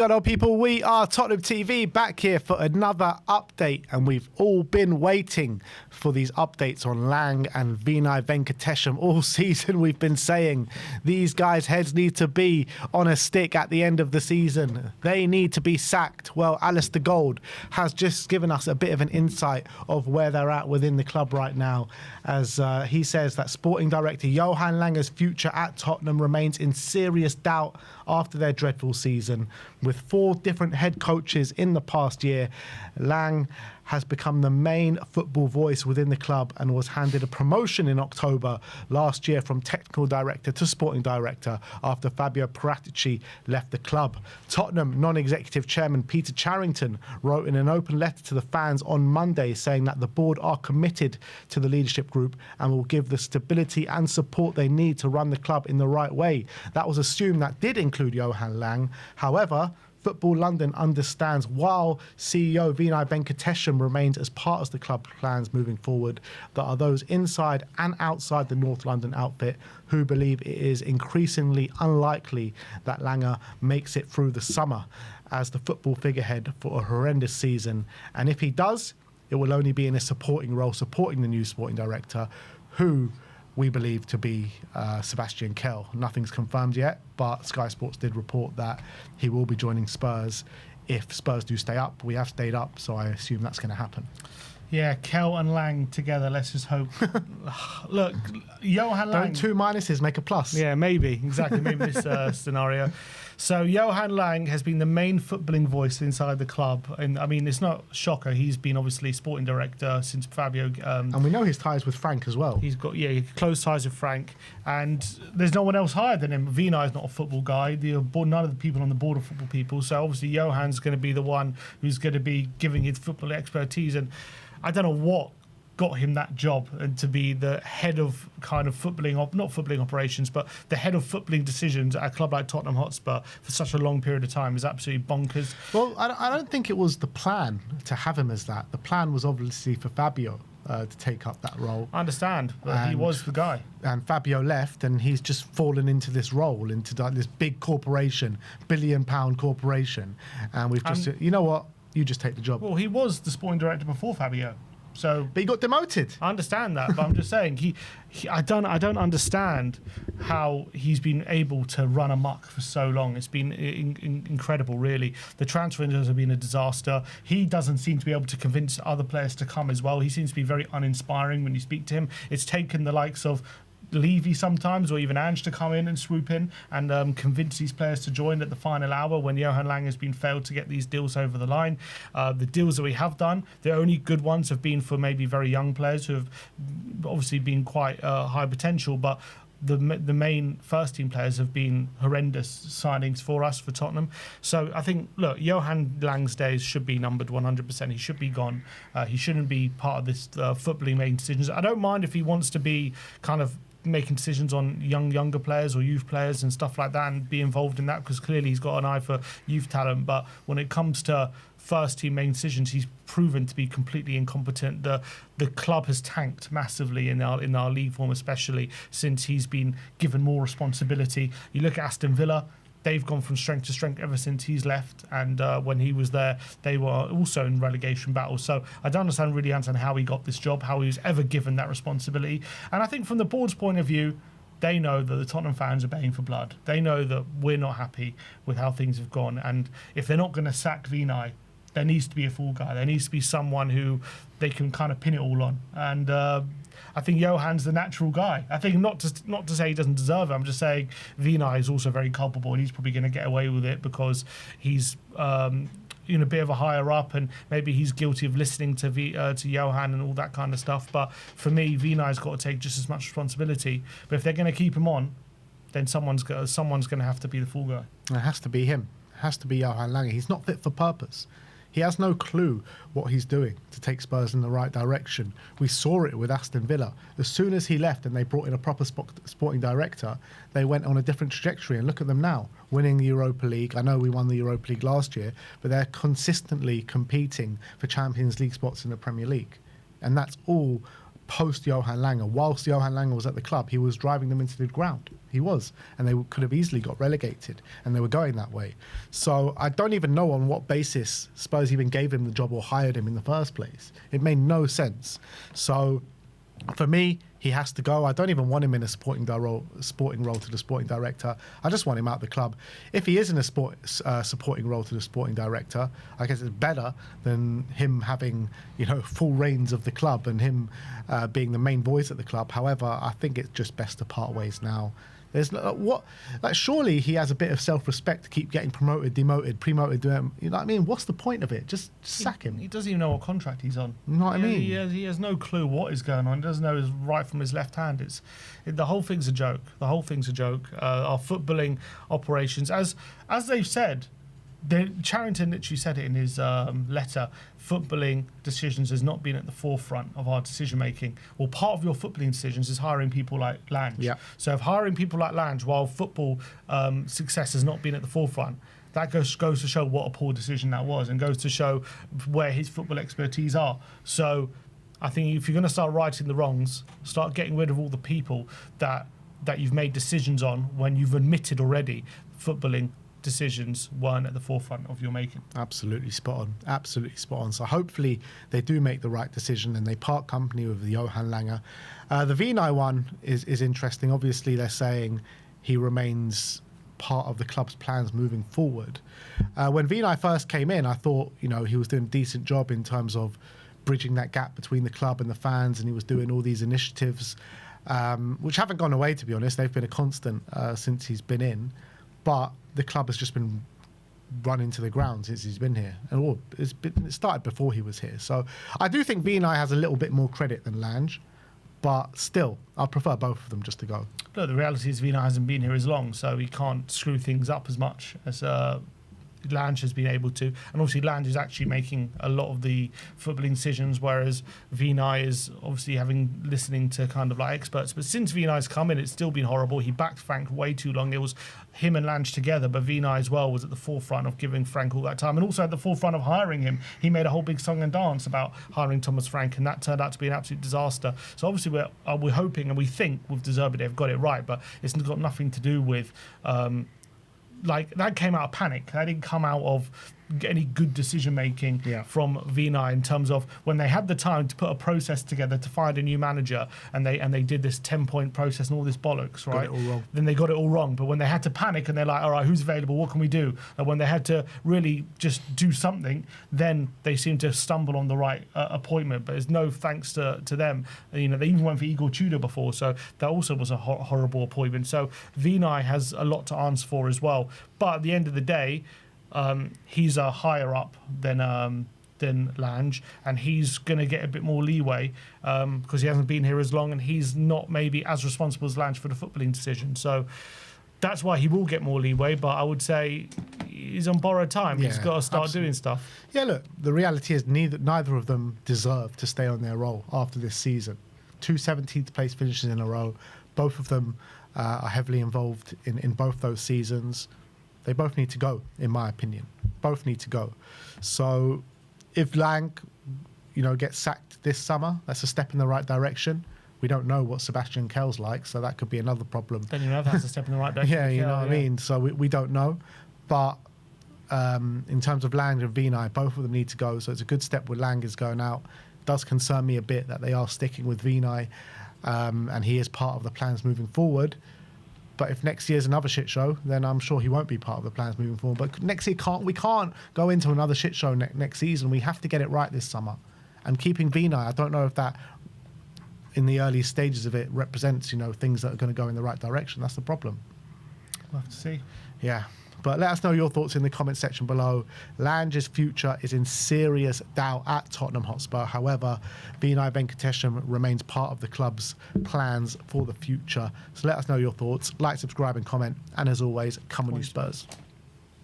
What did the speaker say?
Hello people, we are Tottenham TV back here for another update, and we've all been waiting for these updates on Lange and Vinay Venkatesham all season. We've been saying these guys' heads need to be on a stick at the end of the season. They need to be sacked. Well, Alistair Gold has just given us a bit of an insight of where they're at within the club right now, as he says that sporting director Johan Lange's future at Tottenham remains in serious doubt after their dreadful season. With 4 different head coaches in the past year, Lange has become the main football voice within the club and was handed a promotion in October last year from technical director to sporting director after Fabio Paratici left the club. Tottenham non-executive chairman Peter Charrington wrote in an open letter to the fans on Monday saying that the board are committed to the leadership group and will give the stability and support they need to run the club in the right way. That was assumed that did include Johan Lange. However, Football London understands while CEO Vinay Venkatesham remains as part of the club plans moving forward, there are those inside and outside the North London outfit who believe it is increasingly unlikely that Lange makes it through the summer as the football figurehead for a horrendous season. And if he does, it will only be in a supporting role, supporting the new sporting director, who we believe to be Sebastian Kell. Nothing's confirmed yet, but Sky Sports did report that he will be joining Spurs if Spurs do stay up. We have stayed up, so I assume that's going to happen. Yeah, Kell and Lange together, let's just hope. Look, Johan Lange... Don't 2 minuses make a plus? Yeah, maybe, exactly, maybe this scenario. So Johan Lange has been the main footballing voice inside the club. And I mean, it's not a shocker. He's been obviously sporting director since Fabio... and we know his ties with Frank as well. He's got, close ties with Frank. And there's no one else higher than him. Vinay is not a football guy. None of the people on the board are football people. So obviously Johan's going to be the one who's going to be giving his football expertise. And I don't know what got him that job, and to be the head of kind of not footballing operations, but the head of footballing decisions at a club like Tottenham Hotspur for such a long period of time is absolutely bonkers. Well, I don't think it was the plan to have him as that. The plan was obviously for Fabio to take up that role. I understand, but he was the guy. And Fabio left, and he's just fallen into this role, into this big corporation, £1 billion corporation. And we've just, you know what? You just take the job. Well, he was the sporting director before Fabio. So, but he got demoted. I understand that, but I'm just saying I don't understand how he's been able to run amok for so long. It's been incredible, really. The transfer windows have been a disaster. He doesn't seem to be able to convince other players to come as well. He seems to be very uninspiring when you speak to him. It's taken the likes of Levy sometimes, or even Ange, to come in and swoop in and convince these players to join at the final hour when Johan Lange has been failed to get these deals over the line. The deals that we have done, the only good ones have been for maybe very young players who have obviously been quite high potential, but the main first team players have been horrendous signings for us, for Tottenham. So I think, look, Johan Lange's days should be numbered 100%. He should be gone. He shouldn't be part of this footballing making decisions. I don't mind if he wants to be kind of making decisions on younger players or youth players and stuff like that, and be involved in that, because clearly he's got an eye for youth talent. But when it comes to first team main decisions, he's proven to be completely incompetent. The club has tanked massively in our league form, especially since he's been given more responsibility. You look at Aston Villa, they've gone from strength to strength ever since he's left, and when he was there, they were also in relegation battles. So I don't really understand how he got this job, how he was ever given that responsibility. And I think from the board's point of view, they know that the Tottenham fans are baying for blood. They know that we're not happy with how things have gone, and if they're not going to sack Vinay, there needs to be a fall guy. There needs to be someone who they can kind of pin it all on. And I think Johan's the natural guy. I think not to say he doesn't deserve it. I'm just saying Vinay is also very culpable, and he's probably going to get away with it because he's a bit of a higher up, and maybe he's guilty of listening to Johan and all that kind of stuff. But for me, Vinay's got to take just as much responsibility. But if they're going to keep him on, then someone's going to have to be the fall guy. It has to be him. It has to be Johan Lange. He's not fit for purpose. He has no clue what he's doing to take Spurs in the right direction. We saw it with Aston Villa. As soon as he left and they brought in a proper sporting director, they went on a different trajectory. And look at them now, winning the Europa League. I know we won the Europa League last year, but they're consistently competing for Champions League spots in the Premier League. And that's all post Johan Lange, whilst Johan Lange was at the club, he was driving them into the ground. He was, and they could have easily got relegated, and they were going that way. So I don't even know on what basis Spurs even gave him the job or hired him in the first place. It made no sense. So for me, he has to go. I don't even want him in a sporting role to the sporting director. I just want him out of the club. If he is in a supporting role to the sporting director, I guess it's better than him having, full reins of the club and him being the main voice at the club. However, I think it's just best to part ways now. There's surely he has a bit of self-respect to keep getting promoted, demoted, promoted. You know what I mean? What's the point of it? Just sack him. He doesn't even know what contract he's on. You know what I mean? He has no clue what is going on. He doesn't know his right from his left hand. The whole thing's a joke. The whole thing's a joke. Our footballing operations, as they've said, Charrington literally said it in his letter. Footballing decisions has not been at the forefront of our decision making. Well, part of your footballing decisions is hiring people like Lange. Yeah. So if hiring people like Lange while football success has not been at the forefront, that goes to show what a poor decision that was, and goes to show where his football expertise are. So I think if you're going to start righting the wrongs, start getting rid of all the people that you've made decisions on when you've admitted already footballing decisions weren't at the forefront of your making. Absolutely spot on. So hopefully they do make the right decision and they part company with the Johan Lange. The Vinay one is interesting. Obviously they're saying he remains part of the club's plans moving forward. When Vinay first came in, I thought he was doing a decent job in terms of bridging that gap between the club and the fans, and he was doing all these initiatives which haven't gone away, to be honest. They've been a constant since he's been in. But the club has just been run into the ground since he's been here. And it started before he was here. So I do think Vinay has a little bit more credit than Lange. But still, I prefer both of them just to go. Look, the reality is Vinay hasn't been here as long, so he can't screw things up as much as Lange has been able to. And obviously Lange is actually making a lot of the footballing decisions, whereas Vinay is obviously listening to kind of like experts. But since Vinay's come in, it's still been horrible. He backed Frank way too long. It was him and Lange together, but Vinay as well was at the forefront of giving Frank all that time, and also at the forefront of hiring him. He made a whole big song and dance about hiring Thomas Frank, and that turned out to be an absolute disaster. So obviously we're hoping, and we think with De Zerbi they've got it right, but it's got nothing to do with that came out of panic. That didn't come out of any good decision making from Vinay in terms of when they had the time to put a process together to find a new manager, and they did this 10-point process and all this bollocks, right? Got it all wrong. Then they got it all wrong. But when they had to panic and they're like, all right, who's available? What can we do? And when they had to really just do something, then they seemed to stumble on the right appointment. But it's no thanks to them. They even went for Igor Tudor before, so that also was a horrible appointment. So Vinay has a lot to answer for as well. But at the end of the day, he's a higher up than Lange, and he's going to get a bit more leeway because he hasn't been here as long, and he's not maybe as responsible as Lange for the footballing decision. So that's why he will get more leeway, but I would say he's on borrowed time. He's got to start doing stuff. Yeah, look, the reality is neither of them deserve to stay on their role after this season. 2 17th place finishes in a row. Both of them are heavily involved in both those seasons. They both need to go, in my opinion. Both need to go. So if Lange, gets sacked this summer, that's a step in the right direction. We don't know what Sebastian Kell's like, so that could be another problem. Then that's a step in the right direction. Yeah, you know what I mean? So we don't know. But in terms of Lange and Vinay, both of them need to go. So it's a good step with Lange is going out. It does concern me a bit that they are sticking with Vinay, and he is part of the plans moving forward. But if next year's another shit show, then I'm sure he won't be part of the plans moving forward. But next year, we can't go into another shit show next season. We have to get it right this summer. And keeping Vinay, I don't know if that, in the early stages of it, represents, things that are going to go in the right direction. That's the problem. We'll have to see. Yeah. But let us know your thoughts in the comment section below. Lange's future is in serious doubt at Tottenham Hotspur. However, Vinay Venkatesham remains part of the club's plans for the future. So let us know your thoughts. Like, subscribe and comment. And as always, come on you Spurs.